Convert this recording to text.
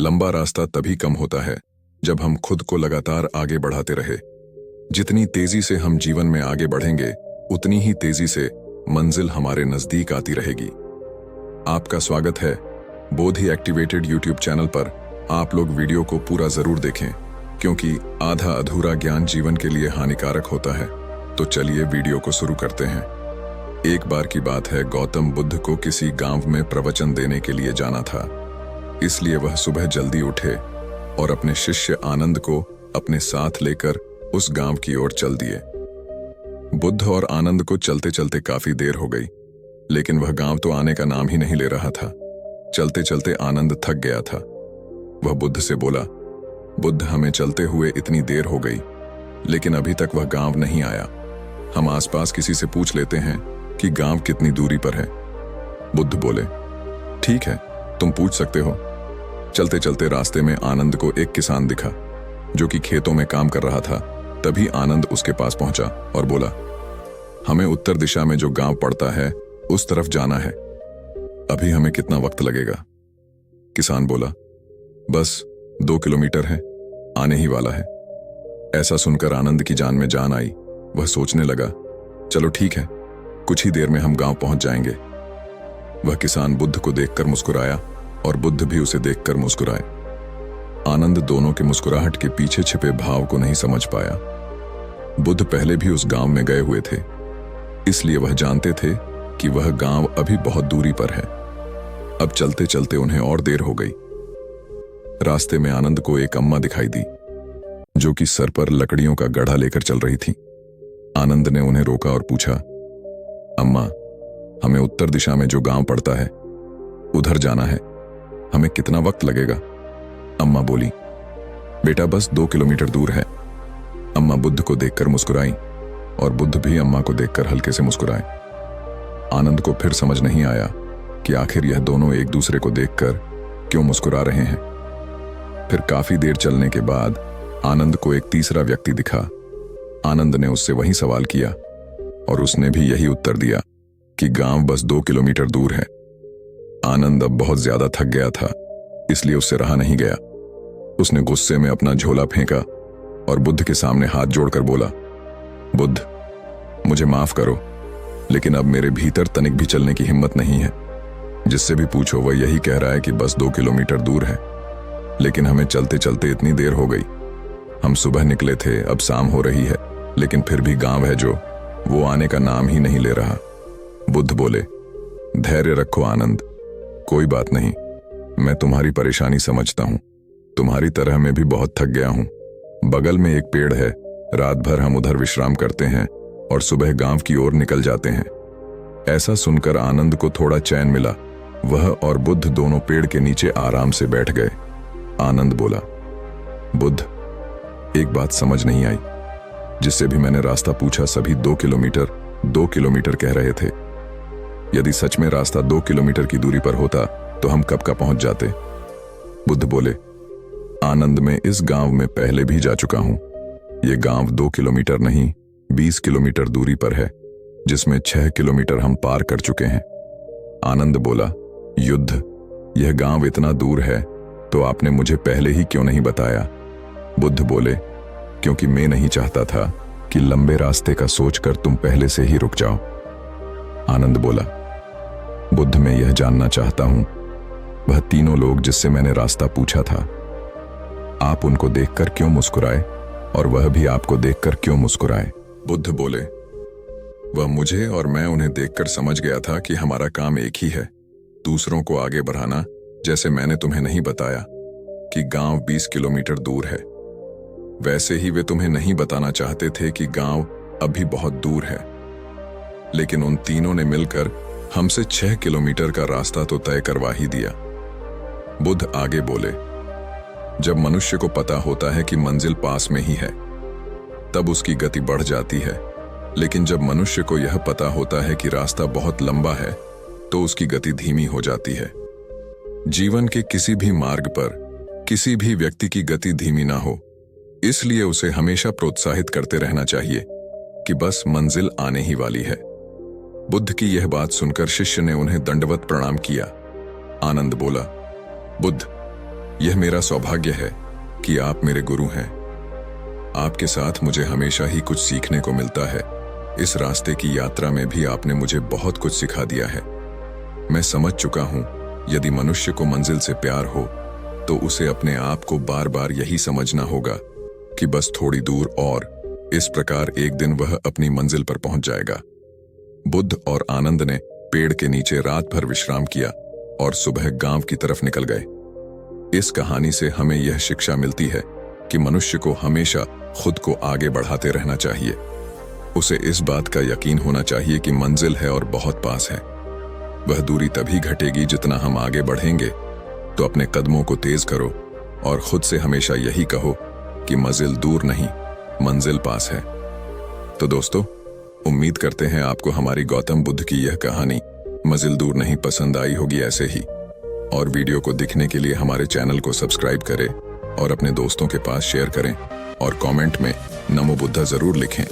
लंबा रास्ता तभी कम होता है जब हम खुद को लगातार आगे बढ़ाते रहे। जितनी तेजी से हम जीवन में आगे बढ़ेंगे, उतनी ही तेजी से मंजिल हमारे नजदीक आती रहेगी। आपका स्वागत है बोधि एक्टिवेटेड यूट्यूब चैनल पर। आप लोग वीडियो को पूरा जरूर देखें, क्योंकि आधा अधूरा ज्ञान जीवन के लिए हानिकारक होता है। तो चलिए वीडियो को शुरू करते हैं। एक बार की बात है, गौतम बुद्ध को किसी गांव में प्रवचन देने के लिए जाना था। इसलिए वह सुबह जल्दी उठे और अपने शिष्य आनंद को अपने साथ लेकर उस गांव की ओर चल दिए। बुद्ध और आनंद को चलते चलते काफी देर हो गई, लेकिन वह गांव तो आने का नाम ही नहीं ले रहा था। चलते चलते आनंद थक गया था। वह बुद्ध से बोला, बुद्ध, हमें चलते हुए इतनी देर हो गई, लेकिन अभी तक वह गांव नहीं आया। हम आसपास किसी से पूछ लेते हैं कि गांव कितनी दूरी पर है। बुद्ध बोले, ठीक है, तुम पूछ सकते हो। चलते चलते रास्ते में आनंद को एक किसान दिखा जो कि खेतों में काम कर रहा था। तभी आनंद उसके पास पहुंचा और बोला, हमें उत्तर दिशा में जो गांव पड़ता है उस तरफ जाना है। अभी हमें कितना वक्त लगेगा? किसान बोला, बस 2 किलोमीटर है, आने ही वाला है। ऐसा सुनकर आनंद की जान में जान आई। वह सोचने लगा, चलो ठीक है, कुछ ही देर में हम गांव पहुंच जाएंगे। वह किसान बुद्ध को देखकर मुस्कुराया और बुद्ध भी उसे देखकर मुस्कुराए। आनंद दोनों के मुस्कुराहट के पीछे छिपे भाव को नहीं समझ पाया। बुद्ध पहले भी उस गांव में गए हुए थे, इसलिए वह जानते थे कि वह गांव अभी बहुत दूरी पर है। अब चलते चलते उन्हें और देर हो गई। रास्ते में आनंद को एक अम्मा दिखाई दी जो कि सर पर लकड़ियों का गढ़ा लेकर चल रही थी। आनंद ने उन्हें रोका और पूछा, अम्मा, हमें उत्तर दिशा में जो गांव पड़ता है उधर जाना है, हमें कितना वक्त लगेगा? अम्मा बोली, बेटा, बस 2 किलोमीटर दूर है। अम्मा बुद्ध को देखकर मुस्कुराई और बुद्ध भी अम्मा को देखकर हल्के से मुस्कुराए। आनंद को फिर समझ नहीं आया कि आखिर यह दोनों एक दूसरे को देखकर क्यों मुस्कुरा रहे हैं। फिर काफी देर चलने के बाद आनंद को एक तीसरा व्यक्ति दिखा। आनंद ने उससे वही सवाल किया और उसने भी यही उत्तर दिया कि गांव बस 2 किलोमीटर दूर है। आनंद अब बहुत ज्यादा थक गया था, इसलिए उससे रहा नहीं गया। उसने गुस्से में अपना झोला फेंका और बुद्ध के सामने हाथ जोड़कर बोला, बुद्ध, मुझे माफ करो, लेकिन अब मेरे भीतर तनिक भी चलने की हिम्मत नहीं है। जिससे भी पूछो वह यही कह रहा है कि बस 2 किलोमीटर दूर है, लेकिन हमें चलते चलते इतनी देर हो गई। हम सुबह निकले थे, अब शाम हो रही है, लेकिन फिर भी गांव है जो वो आने का नाम ही नहीं ले रहा। बुद्ध बोले, धैर्य रखो आनंद, कोई बात नहीं, मैं तुम्हारी परेशानी समझता हूं। तुम्हारी तरह मैं भी बहुत थक गया हूं। बगल में एक पेड़ है, रात भर हम उधर विश्राम करते हैं और सुबह गांव की ओर निकल जाते हैं। ऐसा सुनकर आनंद को थोड़ा चैन मिला। वह और बुद्ध दोनों पेड़ के नीचे आराम से बैठ गए। आनंद बोला, बुद्ध, एक बात समझ नहीं आई। जिससे भी मैंने रास्ता पूछा सभी 2 किलोमीटर कह रहे थे। यदि सच में रास्ता 2 किलोमीटर की दूरी पर होता तो हम कब का पहुंच जाते? बुद्ध बोले, आनंद, मैं इस गांव में पहले भी जा चुका हूं। यह गांव 2 किलोमीटर नहीं 20 किलोमीटर दूरी पर है, जिसमें 6 किलोमीटर हम पार कर चुके हैं। आनंद बोला, युद्ध, यह गांव इतना दूर है तो आपने मुझे पहले ही क्यों नहीं बताया? बुद्ध बोले, क्योंकि मैं नहीं चाहता था कि लंबे रास्ते का सोचकर तुम पहले से ही रुक जाओ। आनंद बोला, बुद्ध, मैं यह जानना चाहता हूं, वह तीनों लोग जिससे मैंने रास्ता पूछा था, आप उनको देखकर क्यों मुस्कुराए और वह भी आपको देखकर क्यों मुस्कुराए? बुद्ध बोले, वह मुझे और मैं उन्हें देखकर समझ गया था कि हमारा काम एक ही है, दूसरों को आगे बढ़ाना। जैसे मैंने तुम्हें नहीं बताया कि गांव 20 किलोमीटर दूर है, वैसे ही वे तुम्हें नहीं बताना चाहते थे कि गांव अभी बहुत दूर है। लेकिन उन तीनों ने मिलकर हमसे 6 किलोमीटर का रास्ता तो तय करवा ही दिया। बुद्ध आगे बोले, जब मनुष्य को पता होता है कि मंजिल पास में ही है, तब उसकी गति बढ़ जाती है। लेकिन जब मनुष्य को यह पता होता है कि रास्ता बहुत लंबा है, तो उसकी गति धीमी हो जाती है। जीवन के किसी भी मार्ग पर किसी भी व्यक्ति की गति धीमी ना हो, इसलिए उसे हमेशा प्रोत्साहित करते रहना चाहिए कि बस मंजिल आने ही वाली है। बुद्ध की यह बात सुनकर शिष्य ने उन्हें दंडवत प्रणाम किया। आनंद बोला, बुद्ध, यह मेरा सौभाग्य है कि आप मेरे गुरु हैं। आपके साथ मुझे हमेशा ही कुछ सीखने को मिलता है। इस रास्ते की यात्रा में भी आपने मुझे बहुत कुछ सिखा दिया है। मैं समझ चुका हूं, यदि मनुष्य को मंजिल से प्यार हो तो उसे अपने आप को बार बार यही समझना होगा कि बस थोड़ी दूर और, इस प्रकार एक दिन वह अपनी मंजिल पर पहुंच जाएगा। बुद्ध और आनंद ने पेड़ के नीचे रात भर विश्राम किया और सुबह गांव की तरफ निकल गए। इस कहानी से हमें यह शिक्षा मिलती है कि मनुष्य को हमेशा खुद को आगे बढ़ाते रहना चाहिए। उसे इस बात का यकीन होना चाहिए कि मंजिल है और बहुत पास है। वह दूरी तभी घटेगी जितना हम आगे बढ़ेंगे। तो अपने कदमों को तेज करो और खुद से हमेशा यही कहो कि मंजिल दूर नहीं, मंजिल पास है। तो दोस्तों, उम्मीद करते हैं आपको हमारी गौतम बुद्ध की यह कहानी मंजिल दूर नहीं पसंद आई होगी ऐसे ही। और वीडियो को दिखने के लिए हमारे चैनल को सब्सक्राइब करें और अपने दोस्तों के पास शेयर करें और कमेंट में नमो बुद्धा जरूर लिखें।